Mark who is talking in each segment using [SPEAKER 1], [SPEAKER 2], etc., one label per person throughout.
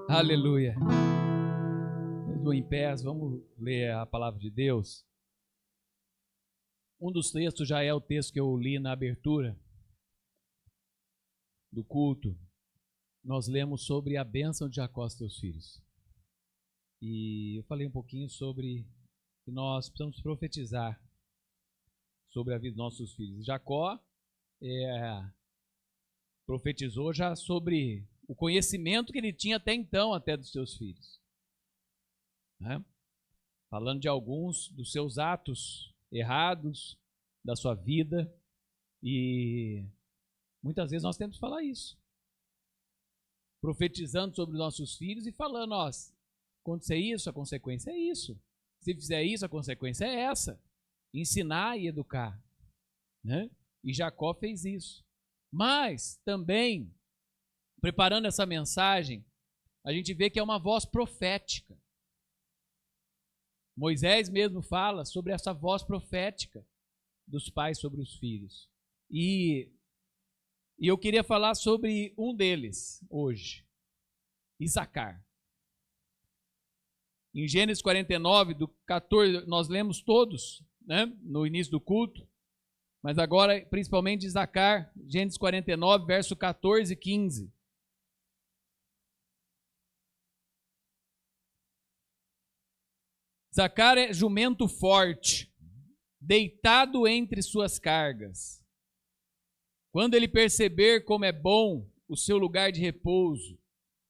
[SPEAKER 1] Aleluia. Mesmo em pé, vamos ler a palavra de Deus. Um dos textos já é o texto que eu li na abertura do culto. Nós lemos sobre a bênção de Jacó aos seus filhos. E eu falei um pouquinho sobre que nós precisamos profetizar sobre a vida dos nossos filhos. Jacó profetizou já sobre o conhecimento que ele tinha até então, até dos seus filhos. Né? Falando de alguns dos seus atos errados, da sua vida. E muitas vezes nós temos que falar isso. Profetizando sobre os nossos filhos e falando, ó, se acontecer isso, a consequência é isso. Se fizer isso, a consequência é essa. Ensinar e educar. Né? E Jacó fez isso. Mas também, preparando essa mensagem, a gente vê que é uma voz profética. Moisés mesmo fala sobre essa voz profética dos pais sobre os filhos. E eu queria falar sobre um deles hoje, Isacar. Em Gênesis 49, do 14, nós lemos todos, né, no início do culto, mas agora principalmente Isacar, Gênesis 49, verso 14 e 15. Isacar é jumento forte, deitado entre suas cargas. Quando ele perceber como é bom o seu lugar de repouso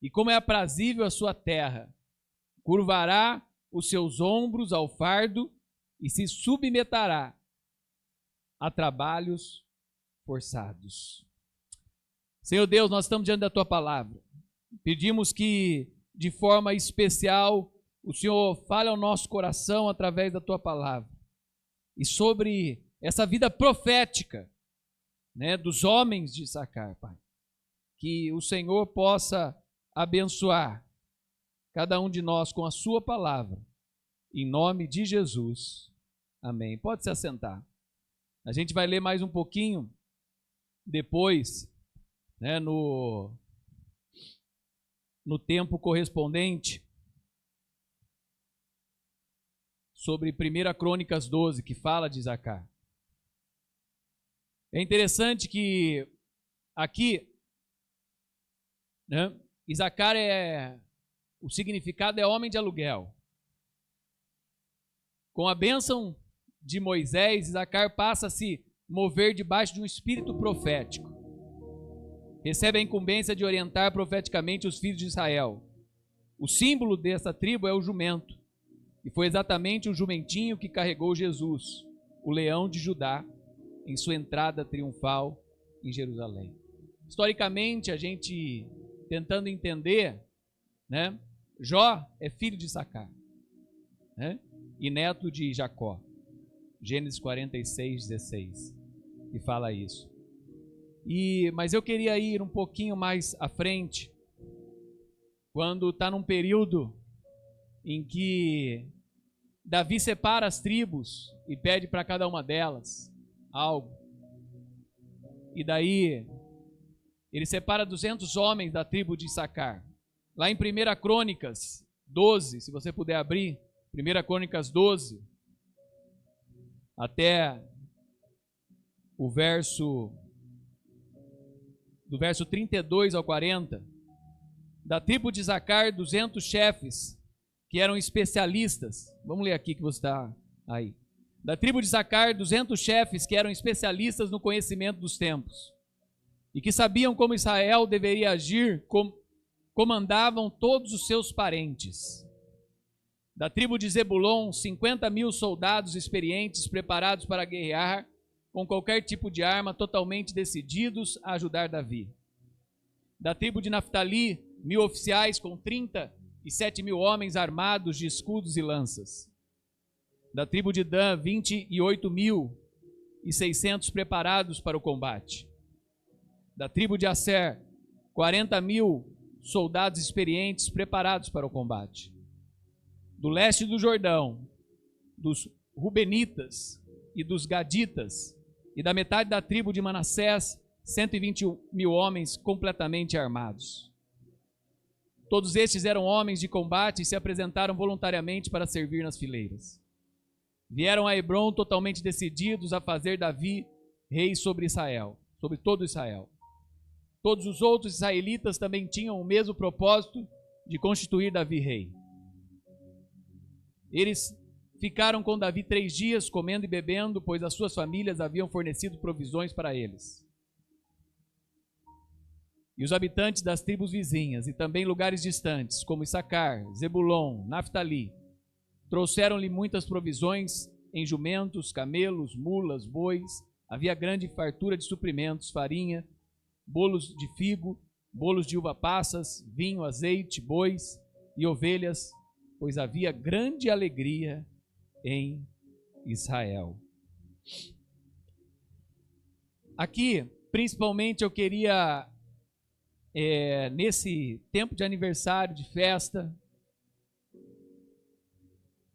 [SPEAKER 1] e como é aprazível a sua terra, curvará os seus ombros ao fardo e se submeterá a trabalhos forçados. Senhor Deus, nós estamos diante da tua palavra. Pedimos que, de forma especial, o Senhor fale ao nosso coração através da tua palavra. E sobre essa vida profética, né, dos homens de Isacar, Pai. Que o Senhor possa abençoar cada um de nós com a sua palavra. Em nome de Jesus. Amém. Pode se assentar. A gente vai ler mais um pouquinho depois, né, no tempo correspondente, sobre 1 Crônicas 12, que fala de Isacar. É interessante que aqui, né, Isacar o significado é homem de aluguel. Com a bênção de Moisés, Isacar passa a se mover debaixo de um espírito profético. Recebe a incumbência de orientar profeticamente os filhos de Israel. O símbolo dessa tribo é o jumento. E foi exatamente o jumentinho que carregou Jesus, o leão de Judá, em sua entrada triunfal em Jerusalém. Historicamente, a gente tentando entender, né, Jó é filho de Isacar, né, e neto de Jacó. Gênesis 46, 16, que fala isso. Mas eu queria ir um pouquinho mais à frente, quando está num período em que Davi separa as tribos e pede para cada uma delas algo. E daí ele separa 200 homens da tribo de Isacar. Lá em 1 Crônicas 12, se você puder abrir, 1 Crônicas 12, até o verso 32 ao 40, da tribo de Isacar, 200 chefes que eram especialistas. Vamos ler aqui que você está aí. Da tribo de Isacar, 200 chefes que eram especialistas no conhecimento dos tempos e que sabiam como Israel deveria agir, comandavam todos os seus parentes. Da tribo de Zebulon, 50.000 soldados experientes, preparados para guerrear, com qualquer tipo de arma, totalmente decididos a ajudar Davi. Da tribo de Naftali, 1.000 oficiais com 37.000 homens armados de escudos e lanças. Da tribo de Dan, 28.600 preparados para o combate. Da tribo de Asser, 40.000 soldados experientes preparados para o combate. Do leste do Jordão, dos Rubenitas e dos Gaditas, e da metade da tribo de Manassés, 120.000 homens completamente armados. Todos estes eram homens de combate e se apresentaram voluntariamente para servir nas fileiras. Vieram a Hebrom totalmente decididos a fazer Davi rei sobre Israel, sobre todo Israel. Todos os outros israelitas também tinham o mesmo propósito de constituir Davi rei. Eles ficaram com Davi 3 dias, comendo e bebendo, pois as suas famílias haviam fornecido provisões para eles. E os habitantes das tribos vizinhas e também lugares distantes, como Issacar, Zebulon, Naftali, trouxeram-lhe muitas provisões em jumentos, camelos, mulas, bois. Havia grande fartura de suprimentos, farinha, bolos de figo, bolos de uva passas, vinho, azeite, bois e ovelhas, pois havia grande alegria em Israel. Aqui, principalmente, eu queria, nesse tempo de aniversário, de festa,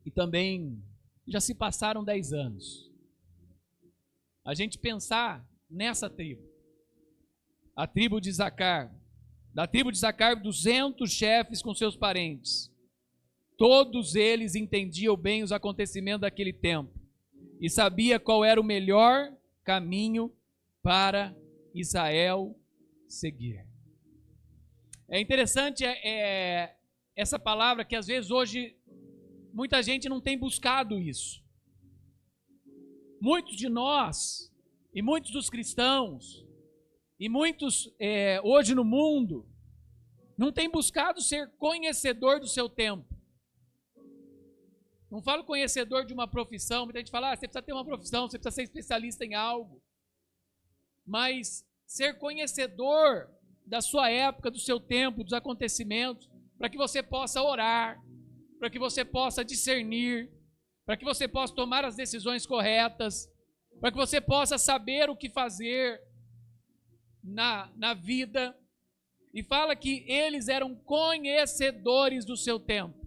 [SPEAKER 1] e também já se passaram 10 anos, a gente pensar nessa tribo, a tribo de Issacar. Da tribo de Issacar, 200 chefes com seus parentes. Todos eles entendiam bem os acontecimentos daquele tempo e sabia qual era o melhor caminho para Israel seguir. É interessante essa palavra que às vezes hoje muita gente não tem buscado isso. Muitos de nós e muitos dos cristãos e muitos hoje no mundo não têm buscado ser conhecedor do seu tempo. Não falo conhecedor de uma profissão, muita gente fala, você precisa ter uma profissão, você precisa ser especialista em algo. Mas ser conhecedor da sua época, do seu tempo, dos acontecimentos, para que você possa orar, para que você possa discernir, para que você possa tomar as decisões corretas, para que você possa saber o que fazer na vida. E fala que eles eram conhecedores do seu tempo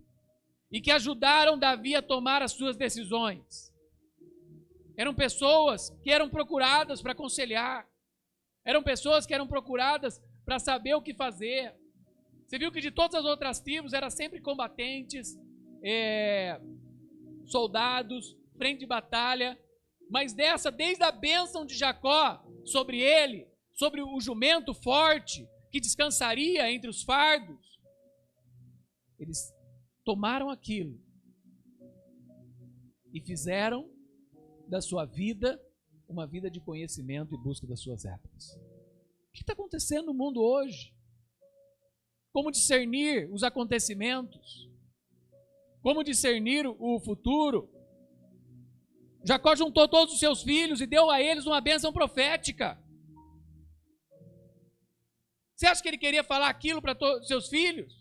[SPEAKER 1] e que ajudaram Davi a tomar as suas decisões. Eram pessoas que eram procuradas para aconselhar, eram pessoas que eram procuradas para saber o que fazer. Você viu que de todas as outras tribos eram sempre combatentes, soldados, frente de batalha, mas dessa, desde a bênção de Jacó sobre ele, sobre o jumento forte que descansaria entre os fardos, eles tomaram aquilo e fizeram da sua vida uma vida de conhecimento e busca das suas épocas. O que está acontecendo no mundo hoje? Como discernir os acontecimentos? Como discernir o futuro? Jacó juntou todos os seus filhos e deu a eles uma bênção profética. Você acha que ele queria falar aquilo para todos os seus filhos?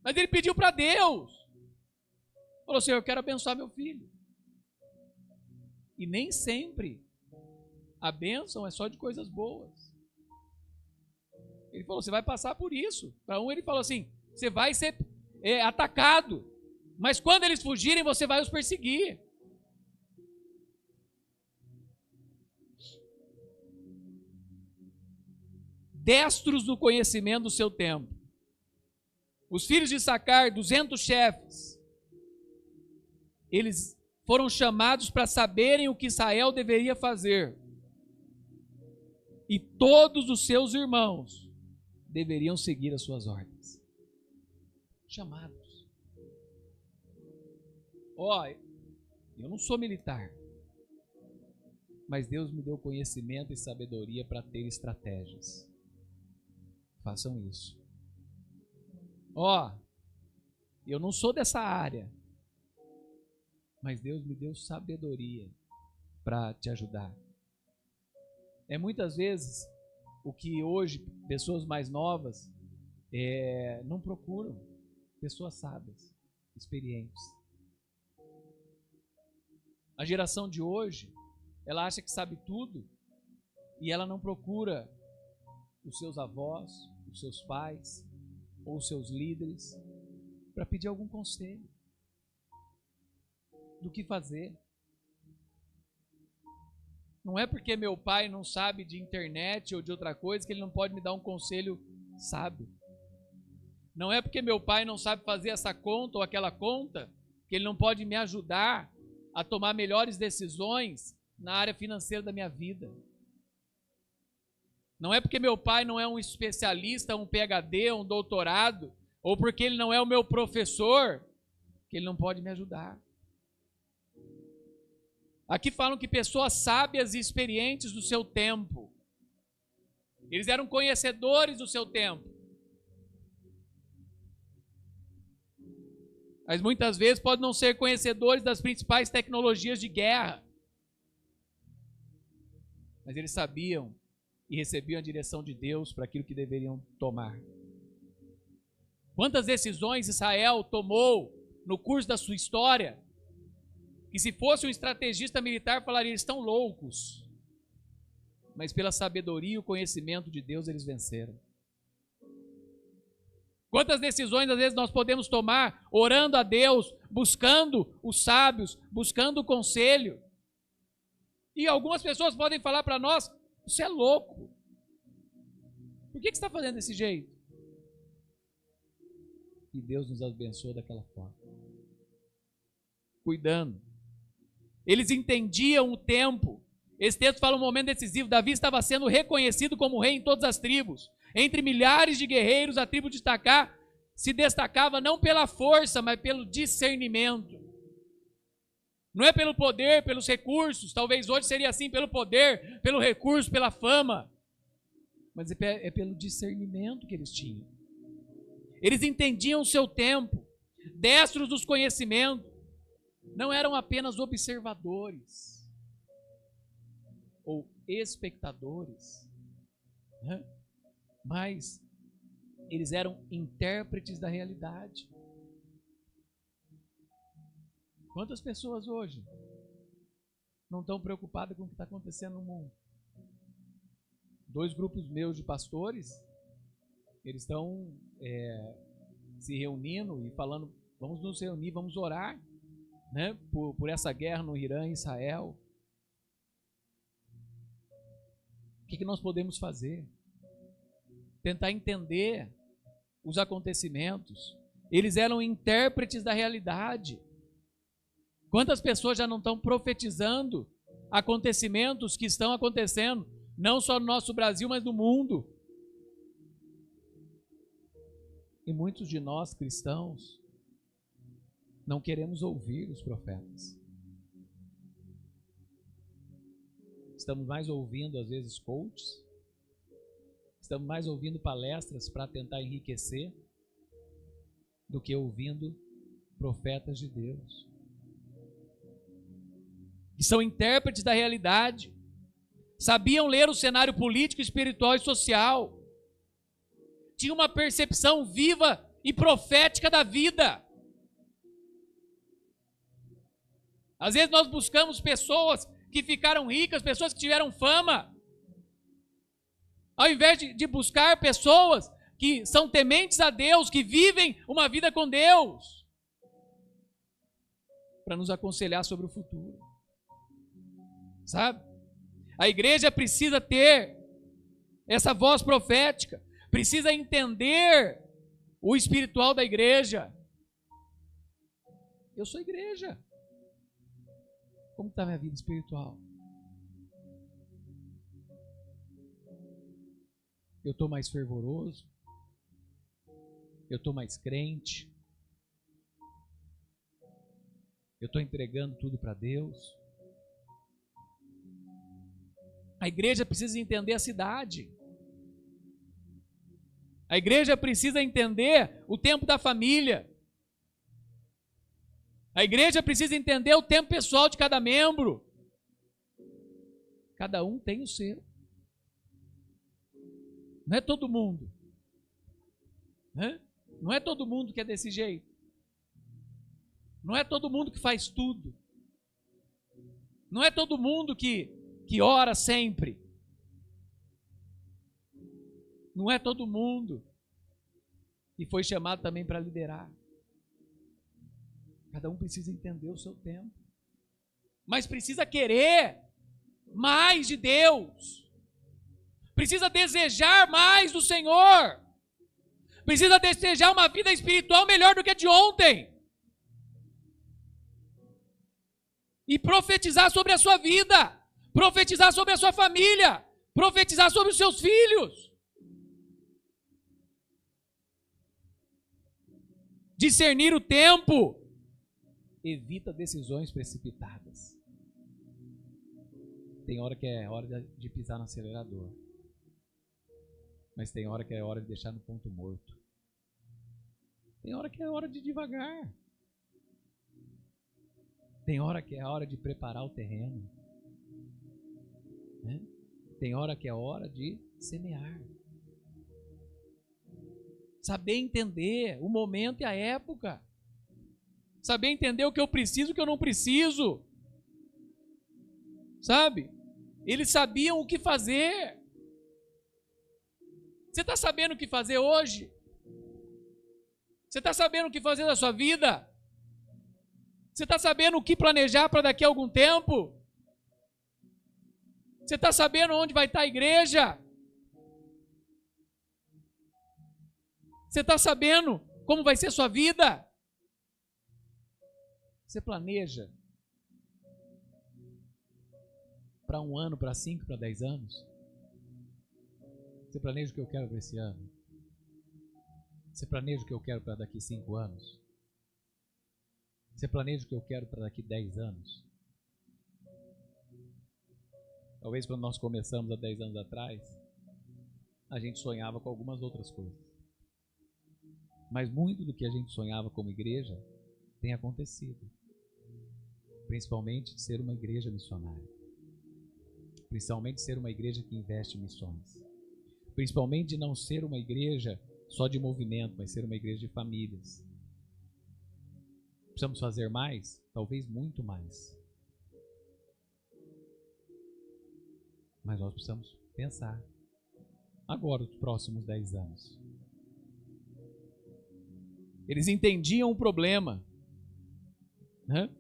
[SPEAKER 1] Mas ele pediu para Deus. Falou, Senhor, eu quero abençoar meu filho. E nem sempre a bênção é só de coisas boas. Ele falou, você vai passar por isso. Para um ele falou assim, você vai ser atacado. Mas quando eles fugirem, você vai os perseguir. Destros no conhecimento do seu tempo. Os filhos de Issacar, 200 chefes, eles foram chamados para saberem o que Israel deveria fazer. E todos os seus irmãos deveriam seguir as suas ordens. Chamados. Eu não sou militar, mas Deus me deu conhecimento e sabedoria para ter estratégias. Façam isso. Eu não sou dessa área, mas Deus me deu sabedoria para te ajudar. Muitas vezes o que hoje pessoas mais novas não procuram, pessoas sábias, experientes. A geração de hoje, ela acha que sabe tudo e ela não procura os seus avós, os seus pais ou os seus líderes para pedir algum conselho do que fazer. Não é porque meu pai não sabe de internet ou de outra coisa que ele não pode me dar um conselho sábio. Não é porque meu pai não sabe fazer essa conta ou aquela conta que ele não pode me ajudar a tomar melhores decisões na área financeira da minha vida. Não é porque meu pai não é um especialista, um PhD, um doutorado, ou porque ele não é o meu professor, que ele não pode me ajudar. Aqui falam que pessoas sábias e experientes do seu tempo. Eles eram conhecedores do seu tempo. Mas muitas vezes podem não ser conhecedores das principais tecnologias de guerra. Mas eles sabiam e recebiam a direção de Deus para aquilo que deveriam tomar. Quantas decisões Israel tomou no curso da sua história, que se fosse um estrategista militar falaria, eles estão loucos. Mas pela sabedoria e o conhecimento de Deus eles venceram. Quantas decisões às vezes nós podemos tomar orando a Deus, buscando os sábios, buscando o conselho. E algumas pessoas podem falar para nós, você é louco. Por que você está fazendo desse jeito? E Deus nos abençoou daquela forma. Cuidando. Eles entendiam o tempo. Esse texto fala um momento decisivo. Davi estava sendo reconhecido como rei em todas as tribos. Entre milhares de guerreiros, a tribo de Issacar se destacava não pela força, mas pelo discernimento. Não é pelo poder, pelos recursos. Talvez hoje seria assim, pelo poder, pelo recurso, pela fama. Mas é pelo discernimento que eles tinham. Eles entendiam o seu tempo, destros dos conhecimentos. Não eram apenas observadores ou espectadores, né? Mas eles eram intérpretes da realidade. Quantas pessoas hoje não estão preocupadas com o que está acontecendo no mundo? 2 grupos meus de pastores, eles estão se reunindo e falando, vamos nos reunir, vamos orar, né, por essa guerra no Irã e Israel. O que nós podemos fazer? Tentar entender os acontecimentos. Eles eram intérpretes da realidade. Quantas pessoas já não estão profetizando acontecimentos que estão acontecendo, não só no nosso Brasil, mas no mundo? E muitos de nós cristãos não queremos ouvir os profetas. Estamos mais ouvindo, às vezes, coaches. Estamos mais ouvindo palestras para tentar enriquecer do que ouvindo profetas de Deus. Que são intérpretes da realidade. Sabiam ler o cenário político, espiritual e social. Tinham uma percepção viva e profética da vida. Às vezes nós buscamos pessoas que ficaram ricas, pessoas que tiveram fama, ao invés de buscar pessoas que são tementes a Deus, que vivem uma vida com Deus, para nos aconselhar sobre o futuro. Sabe? A igreja precisa ter essa voz profética, precisa entender o espiritual da igreja. Eu sou igreja. Como está a minha vida espiritual? Eu estou mais fervoroso? Eu estou mais crente? Eu estou entregando tudo para Deus? A igreja precisa entender a cidade. A igreja precisa entender o tempo da família. A igreja precisa entender o tempo pessoal de cada membro. Cada um tem o seu. Não é todo mundo. Né? Não é todo mundo que é desse jeito. Não é todo mundo que faz tudo. Não é todo mundo que ora sempre. Não é todo mundo que foi chamado também para liderar. Cada um precisa entender o seu tempo. Mas precisa querer mais de Deus. Precisa desejar mais do Senhor. Precisa desejar uma vida espiritual melhor do que a de ontem. E profetizar sobre a sua vida. Profetizar sobre a sua família. Profetizar sobre os seus filhos. Discernir o tempo. Evita decisões precipitadas. Tem hora que é hora de pisar no acelerador. Mas tem hora que é hora de deixar no ponto morto. Tem hora que é hora de devagar. Tem hora que é hora de preparar o terreno. Né? Tem hora que é hora de semear. Saber entender o momento e a época. Saber entender o que eu preciso e o que eu não preciso. Sabe? Eles sabiam o que fazer. Você está sabendo o que fazer hoje? Você está sabendo o que fazer da sua vida? Você está sabendo o que planejar para daqui a algum tempo? Você está sabendo onde vai estar a igreja? Você está sabendo como vai ser a sua vida? Você planeja para 1 ano, para 5, para 10 anos? Você planeja o que eu quero para esse ano? Você planeja o que eu quero para daqui 5 anos? Você planeja o que eu quero para daqui 10 anos? Talvez quando nós começamos há 10 anos atrás, a gente sonhava com algumas outras coisas. Mas muito do que a gente sonhava como igreja tem acontecido. Principalmente de ser uma igreja missionária. Principalmente de ser uma igreja que investe em missões. Principalmente de não ser uma igreja só de movimento, mas ser uma igreja de famílias. Precisamos fazer mais? Talvez muito mais. Mas nós precisamos pensar. Agora, os próximos 10 anos. Eles entendiam o problema, né?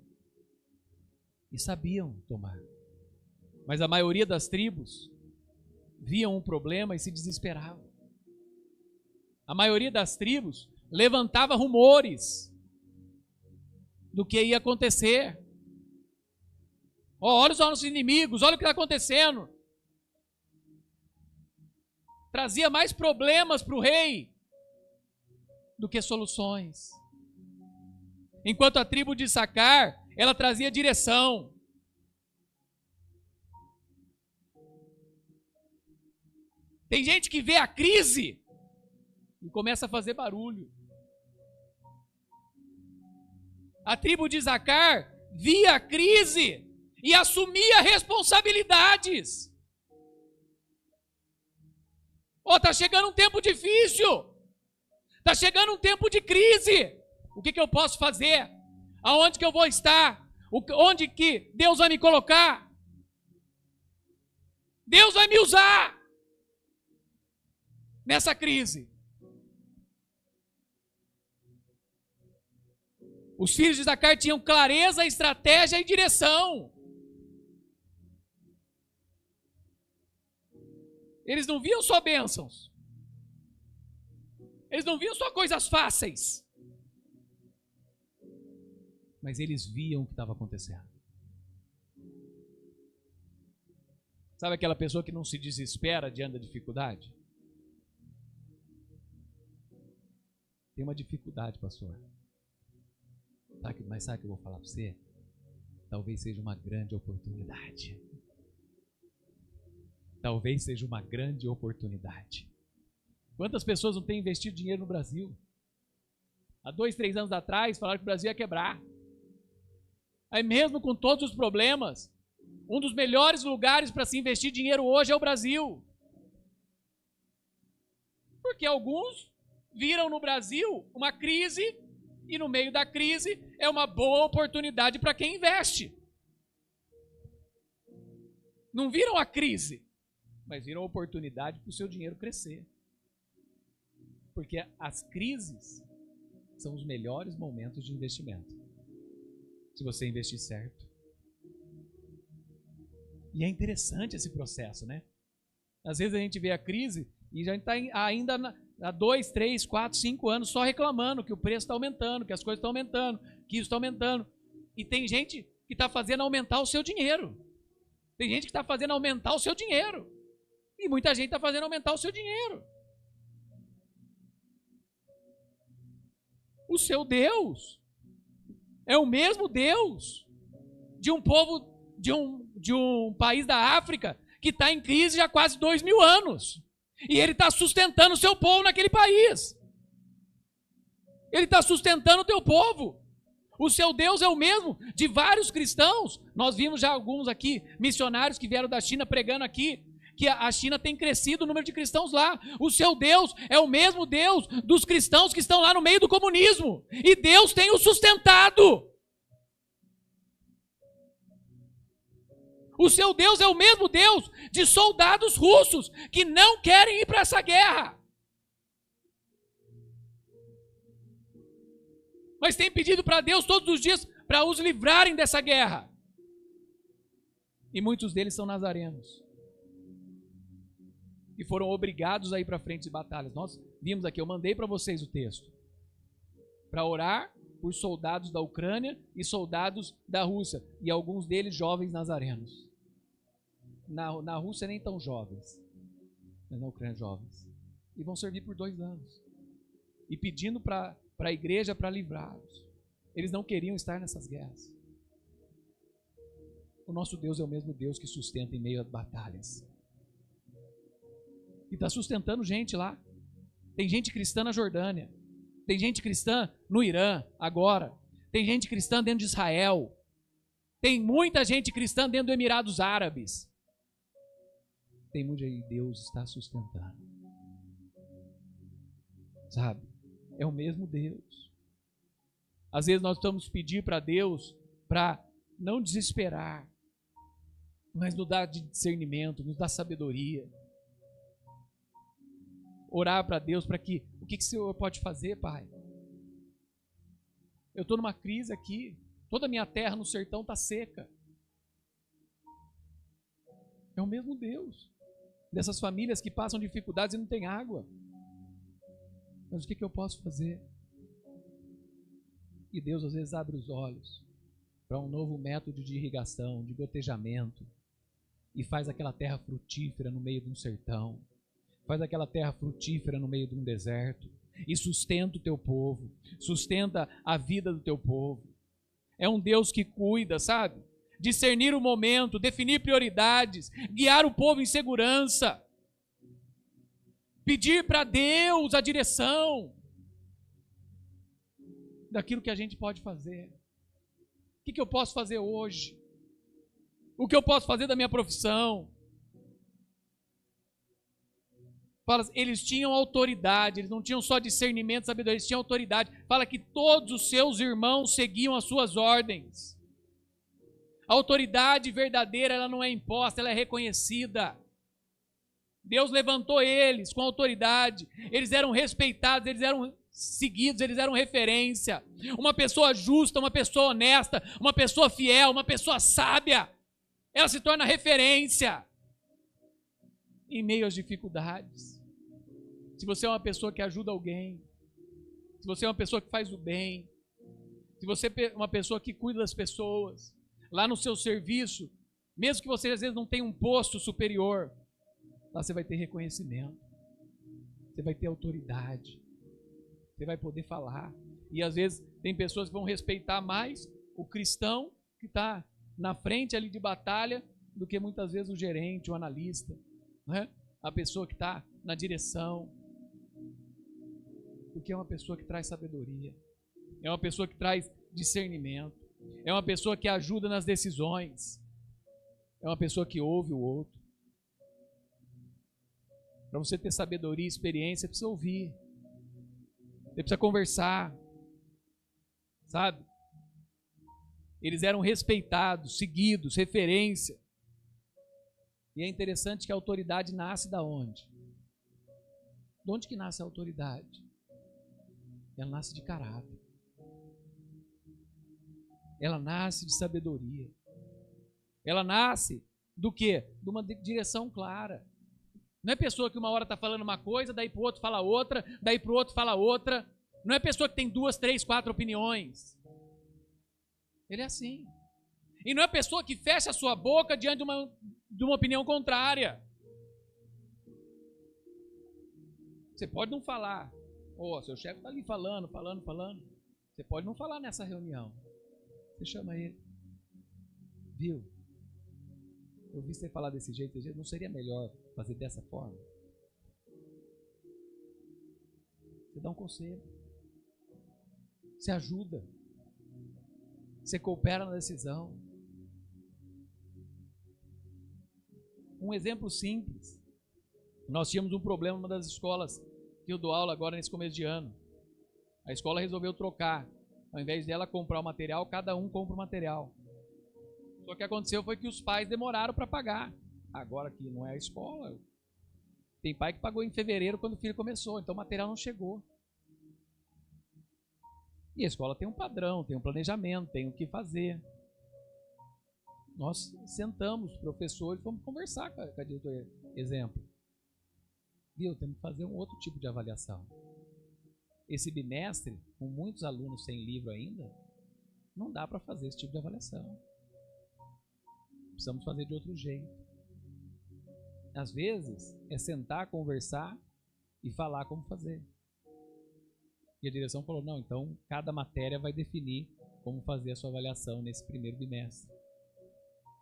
[SPEAKER 1] E sabiam tomar. Mas a maioria das tribos viam um problema e se desesperavam. A maioria das tribos levantava rumores do que ia acontecer. Olha os nossos inimigos, olha o que está acontecendo. Trazia mais problemas para o rei do que soluções. Enquanto a tribo de Issacar, ela trazia direção. Tem gente que vê a crise e começa a fazer barulho. A tribo de Issacar via a crise e assumia responsabilidades. Está chegando um tempo difícil. Está chegando um tempo de crise. O que eu posso fazer? Aonde que eu vou estar? Onde que Deus vai me colocar? Deus vai me usar nessa crise. Os filhos de Issacar tinham clareza, estratégia e direção. Eles não viam só bênçãos. Eles não viam só coisas fáceis. Mas eles viam o que estava acontecendo. Sabe aquela pessoa que não se desespera diante da dificuldade? Tem uma dificuldade, pastor. Mas sabe o que eu vou falar para você? Talvez seja uma grande oportunidade. Talvez seja uma grande oportunidade. Quantas pessoas não têm investido dinheiro no Brasil? Há 2, 3 anos atrás falaram que o Brasil ia quebrar. Aí mesmo com todos os problemas, um dos melhores lugares para se investir dinheiro hoje é o Brasil. Porque alguns viram no Brasil uma crise e no meio da crise é uma boa oportunidade para quem investe. Não viram a crise, mas viram a oportunidade para o seu dinheiro crescer. Porque as crises são os melhores momentos de investimento. Se você investir certo. E é interessante esse processo, né? Às vezes a gente vê a crise e já está ainda há 2, 3, 4, 5 anos só reclamando que o preço está aumentando, que as coisas estão aumentando, que isso está aumentando. E tem gente que está fazendo aumentar o seu dinheiro. Tem gente que está fazendo aumentar o seu dinheiro. E muita gente está fazendo aumentar o seu dinheiro. O seu Deus é o mesmo Deus de um povo, de um país da África que está em crise já há quase 2000 anos. E ele está sustentando o seu povo naquele país. Ele está sustentando o teu povo. O seu Deus é o mesmo de vários cristãos. Nós vimos já alguns aqui, missionários que vieram da China pregando aqui, que a China tem crescido o número de cristãos lá. O seu Deus é o mesmo Deus dos cristãos que estão lá no meio do comunismo. E Deus tem o sustentado. O seu Deus é o mesmo Deus de soldados russos que não querem ir para essa guerra. Mas tem pedido para Deus todos os dias para os livrarem dessa guerra. E muitos deles são nazarenos. E foram obrigados a ir para frente de batalhas. Nós vimos aqui, eu mandei para vocês o texto. Para orar por soldados da Ucrânia e soldados da Rússia. E alguns deles jovens nazarenos. Na Rússia nem tão jovens. Mas na Ucrânia jovens. E vão servir por 2 anos. E pedindo para a igreja para livrá-los. Eles não queriam estar nessas guerras. O nosso Deus é o mesmo Deus que sustenta em meio a batalhas. E está sustentando gente lá. Tem gente cristã na Jordânia. Tem gente cristã no Irã, agora. Tem gente cristã dentro de Israel. Tem muita gente cristã dentro dos Emirados Árabes. Tem muita gente que Deus está sustentando. Sabe? É o mesmo Deus. Às vezes nós estamos pedindo para Deus para não desesperar, mas nos dar discernimento, nos dar sabedoria. Orar para Deus para que, o que o Senhor pode fazer, Pai? Eu estou numa crise aqui, toda a minha terra no sertão está seca. É o mesmo Deus dessas famílias que passam dificuldades e não tem água. Mas o que eu posso fazer? E Deus às vezes abre os olhos para um novo método de irrigação, de gotejamento, e faz aquela terra frutífera no meio de um sertão, faz aquela terra frutífera no meio de um deserto, e sustenta o teu povo, sustenta a vida do teu povo. É um Deus que cuida, sabe? Discernir o momento, definir prioridades, guiar o povo em segurança, pedir para Deus a direção daquilo que a gente pode fazer. O que eu posso fazer hoje? O que eu posso fazer da minha profissão? Fala, eles tinham autoridade, eles não tinham só discernimento, sabedoria, eles tinham autoridade. Fala que todos os seus irmãos seguiam as suas ordens. A autoridade verdadeira, ela não é imposta, ela é reconhecida. Deus levantou eles com autoridade, eles eram respeitados, eles eram seguidos, eles eram referência. Uma pessoa justa, uma pessoa honesta, uma pessoa fiel, uma pessoa sábia, ela se torna referência em meio às dificuldades. Se você é uma pessoa que ajuda alguém, se você é uma pessoa que faz o bem, se você é uma pessoa que cuida das pessoas, lá no seu serviço, mesmo que você às vezes não tenha um posto superior, lá você vai ter reconhecimento, você vai ter autoridade, você vai poder falar. E às vezes tem pessoas que vão respeitar mais o cristão que está na frente ali de batalha do que muitas vezes o gerente, o analista, né? A pessoa que está na direção, porque é uma pessoa que traz sabedoria, é uma pessoa que traz discernimento, é uma pessoa que ajuda nas decisões, é uma pessoa que ouve o outro. Para você ter sabedoria e experiência, você precisa ouvir, você precisa conversar, sabe? Eles eram respeitados, seguidos, referência. E é interessante que a autoridade nasce da onde? De onde que nasce a autoridade? Ela nasce de caráter. Ela nasce de sabedoria. Ela nasce do quê? De uma direção clara. Não é pessoa que uma hora está falando uma coisa, daí para o outro fala outra, daí para o outro fala outra. Não é pessoa que tem 2, 3, 4 opiniões. Ele é assim. E não é pessoa que fecha a sua boca diante de uma opinião contrária. Você pode não falar. Seu chefe está ali falando. Você pode não falar nessa reunião. Você chama ele. Viu? Eu vi você falar desse jeito. Não seria melhor fazer dessa forma? Você dá um conselho. Você ajuda. Você coopera na decisão. Um exemplo simples. Nós tínhamos um problema numa das escolas que eu dou aula agora nesse começo de ano. A escola resolveu trocar. Ao invés dela comprar o material, cada um compra o material. Só que o que aconteceu foi que os pais demoraram para pagar. Agora que não é a escola. Tem pai que pagou em fevereiro quando o filho começou, então o material não chegou. E a escola tem um padrão, tem um planejamento, tem o que fazer. Nós sentamos, professores, fomos conversar com a diretoria. Exemplo. Viu, temos que fazer um outro tipo de avaliação. Esse bimestre, com muitos alunos sem livro ainda, não dá para fazer esse tipo de avaliação. Precisamos fazer de outro jeito. Às vezes, é sentar, conversar e falar como fazer. E a direção falou, não, então cada matéria vai definir como fazer a sua avaliação nesse primeiro bimestre.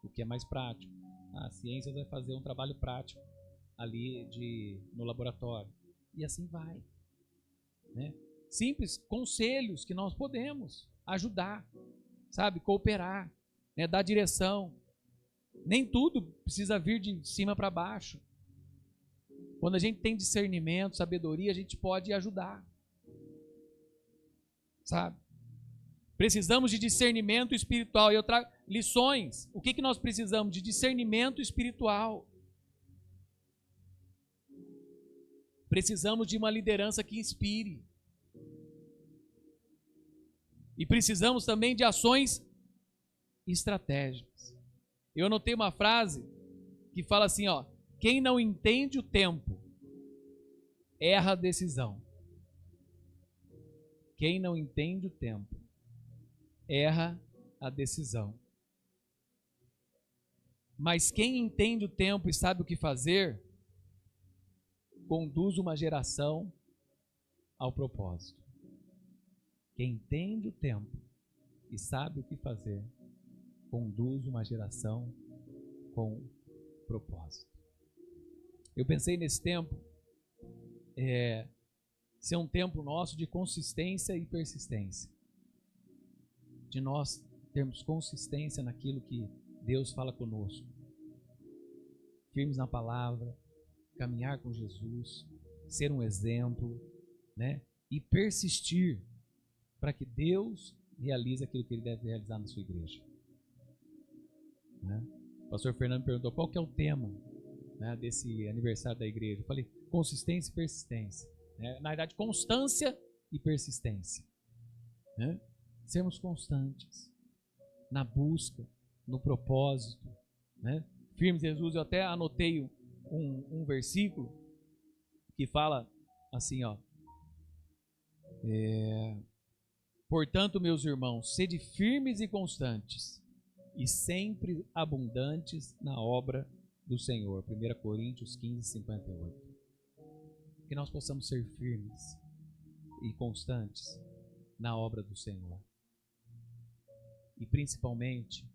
[SPEAKER 1] O que é mais prático. A ciência vai fazer um trabalho prático ali no laboratório. E assim vai. Né? Simples conselhos que nós podemos ajudar, sabe? Cooperar, né? Dar direção. Nem tudo precisa vir de cima para baixo. Quando a gente tem discernimento, sabedoria, a gente pode ajudar. Sabe? Precisamos de discernimento espiritual. E eu trago lições. O que nós precisamos? De discernimento espiritual. Precisamos de uma liderança que inspire. E precisamos também de ações estratégicas. Eu anotei uma frase que fala assim, ó: quem não entende o tempo erra a decisão. Quem não entende o tempo erra a decisão. Mas quem entende o tempo e sabe o que fazer, conduz uma geração ao propósito. Quem entende o tempo e sabe o que fazer, conduz uma geração com propósito. Eu pensei nesse tempo ser um tempo nosso de consistência e persistência. De nós termos consistência naquilo que Deus fala conosco. Firmes na palavra, caminhar com Jesus, ser um exemplo, né? E persistir para que Deus realize aquilo que Ele deve realizar na sua igreja. Né? O pastor Fernando perguntou qual que é o tema, né, desse aniversário da igreja. Eu falei, consistência e persistência. Né? Na verdade, constância e persistência. Né? Sermos constantes na busca, no propósito. Né? Firmes Jesus, eu até anotei um versículo que fala assim, ó. Portanto, meus irmãos, sede firmes e constantes, e sempre abundantes na obra do Senhor. 1 Coríntios 15, 58. Que nós possamos ser firmes e constantes na obra do Senhor. E principalmente,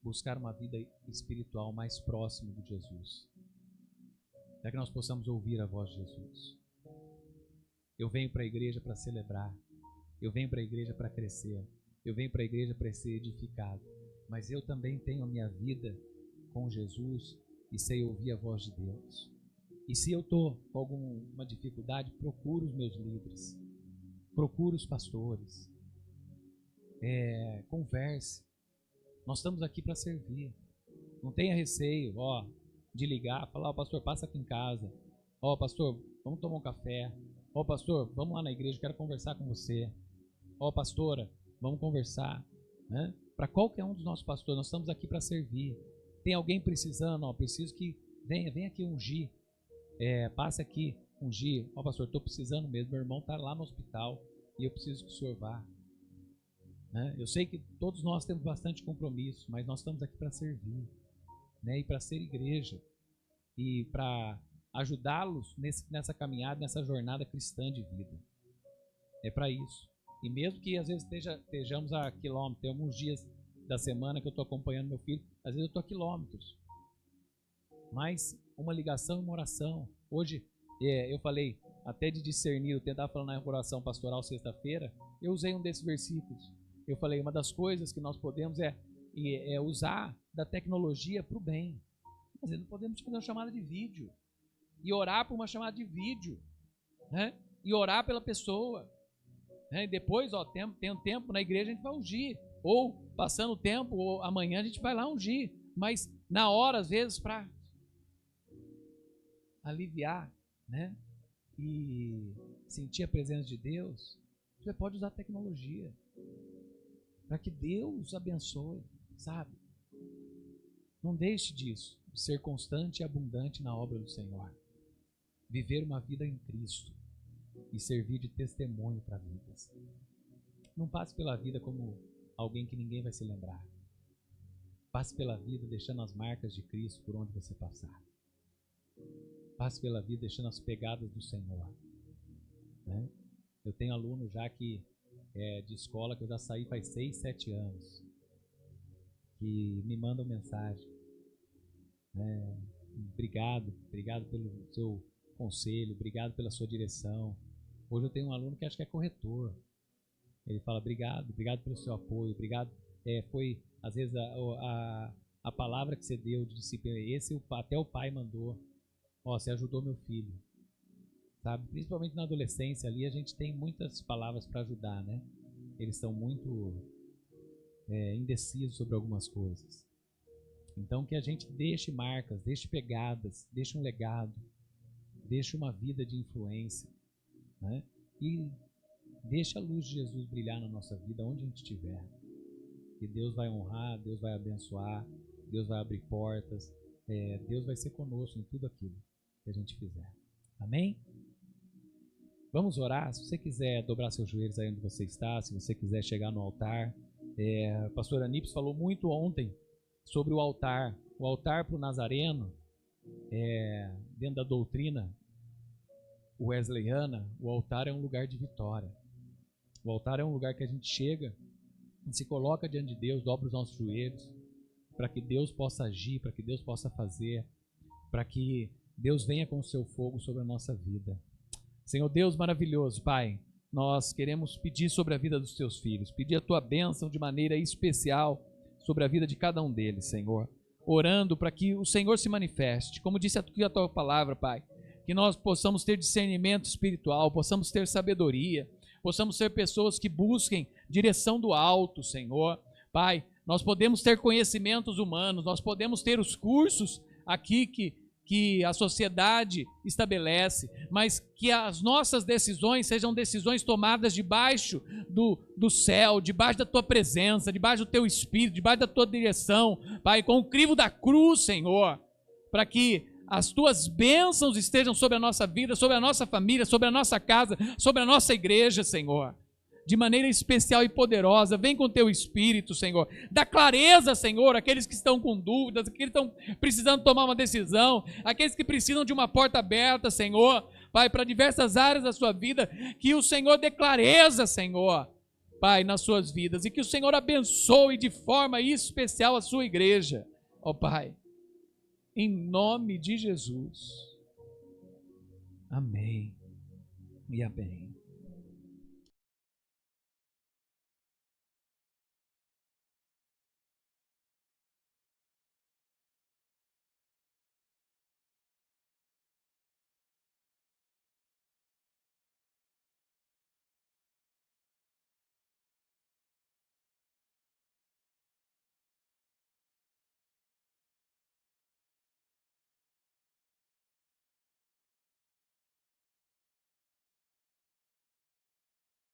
[SPEAKER 1] buscar uma vida espiritual mais próxima de Jesus. Para que nós possamos ouvir a voz de Jesus. Eu venho para a igreja para celebrar. Eu venho para a igreja para crescer. Eu venho para a igreja para ser edificado. Mas eu também tenho a minha vida com Jesus e sei ouvir a voz de Deus. E se eu estou com alguma dificuldade, procuro os meus líderes. Procuro os pastores. Converse. Nós estamos aqui para servir. Não tenha receio, de ligar, falar, pastor, passa aqui em casa. Pastor, vamos tomar um café. Pastor, vamos lá na igreja, quero conversar com você. Pastora, vamos conversar. Né? Para qualquer um dos nossos pastores, nós estamos aqui para servir. Tem alguém precisando, preciso que venha aqui ungir. passe aqui ungir. Ó, pastor, estou precisando mesmo, meu irmão está lá no hospital e eu preciso que o senhor vá. Né? Eu sei que todos nós temos bastante compromisso, mas nós estamos aqui para servir, né? E para ser igreja e para ajudá-los nessa caminhada, nessa jornada cristã de vida. É para isso. E mesmo que às vezes estejamos a quilômetros, tem alguns dias da semana que eu estou acompanhando meu filho, às vezes eu estou a quilômetros. Mas uma ligação e uma oração. Hoje eu falei até de discernir, eu tentava falar na oração pastoral sexta-feira, eu usei um desses versículos. Eu falei, uma das coisas que nós podemos é usar da tecnologia para o bem. Às vezes podemos fazer uma chamada de vídeo e orar por uma chamada de vídeo, né? E orar pela pessoa, né? E depois, tem um tempo na igreja a gente vai ungir, ou passando o tempo, ou amanhã a gente vai lá ungir, mas na hora às vezes para aliviar, né? E sentir a presença de Deus, você pode usar a tecnologia para que Deus abençoe, sabe? Não deixe disso, ser constante e abundante na obra do Senhor. Viver uma vida em Cristo e servir de testemunho para vidas. Não passe pela vida como alguém que ninguém vai se lembrar. Passe pela vida deixando as marcas de Cristo por onde você passar. Passe pela vida deixando as pegadas do Senhor, né? Eu tenho aluno já que de escola que eu já saí faz 6, 7 anos, que me mandam mensagem, né? Obrigado pelo seu conselho, obrigado pela sua direção. Hoje eu tenho um aluno que acho que é corretor. Ele fala obrigado pelo seu apoio, obrigado. Foi às vezes a palavra que você deu de disciplina, até o pai mandou. Ó, você ajudou meu filho, sabe? Principalmente na adolescência ali a gente tem muitas palavras para ajudar, né? Eles são muito indecisos sobre algumas coisas. Então que a gente deixe marcas, deixe pegadas, deixe um legado, deixe uma vida de influência, né? E deixe a luz de Jesus brilhar na nossa vida onde a gente estiver. E Deus vai honrar, Deus vai abençoar, Deus vai abrir portas, Deus vai ser conosco em tudo aquilo que a gente fizer. Amém? Vamos orar. Se você quiser dobrar seus joelhos aí onde você está, se você quiser chegar no altar. A pastora Anips falou muito ontem sobre o altar para o Nazareno, dentro da doutrina wesleyana, o altar é um lugar de vitória. O altar é um lugar que a gente chega e se coloca diante de Deus, dobra os nossos joelhos, para que Deus possa agir, para que Deus possa fazer, para que Deus venha com o seu fogo sobre a nossa vida. Senhor Deus maravilhoso, Pai, nós queremos pedir sobre a vida dos teus filhos, pedir a tua bênção de maneira especial sobre a vida de cada um deles, Senhor, orando para que o Senhor se manifeste, como disse aqui a tua palavra, Pai, que nós possamos ter discernimento espiritual, possamos ter sabedoria, possamos ser pessoas que busquem direção do alto, Senhor. Pai, nós podemos ter conhecimentos humanos, nós podemos ter os cursos aqui que a sociedade estabelece, mas que as nossas decisões sejam decisões tomadas debaixo do céu, debaixo da tua presença, debaixo do teu espírito, debaixo da tua direção, Pai, com o crivo da cruz, Senhor, para que as tuas bênçãos estejam sobre a nossa vida, sobre a nossa família, sobre a nossa casa, sobre a nossa igreja, Senhor, de maneira especial e poderosa. Vem com o teu espírito, Senhor, dá clareza, Senhor, àqueles que estão com dúvidas, aqueles que estão precisando tomar uma decisão, aqueles que precisam de uma porta aberta, Senhor, Pai, para diversas áreas da sua vida, que o Senhor dê clareza, Senhor, Pai, nas suas vidas, e que o Senhor abençoe de forma especial a sua igreja, ó Pai, em nome de Jesus. Amém e amém.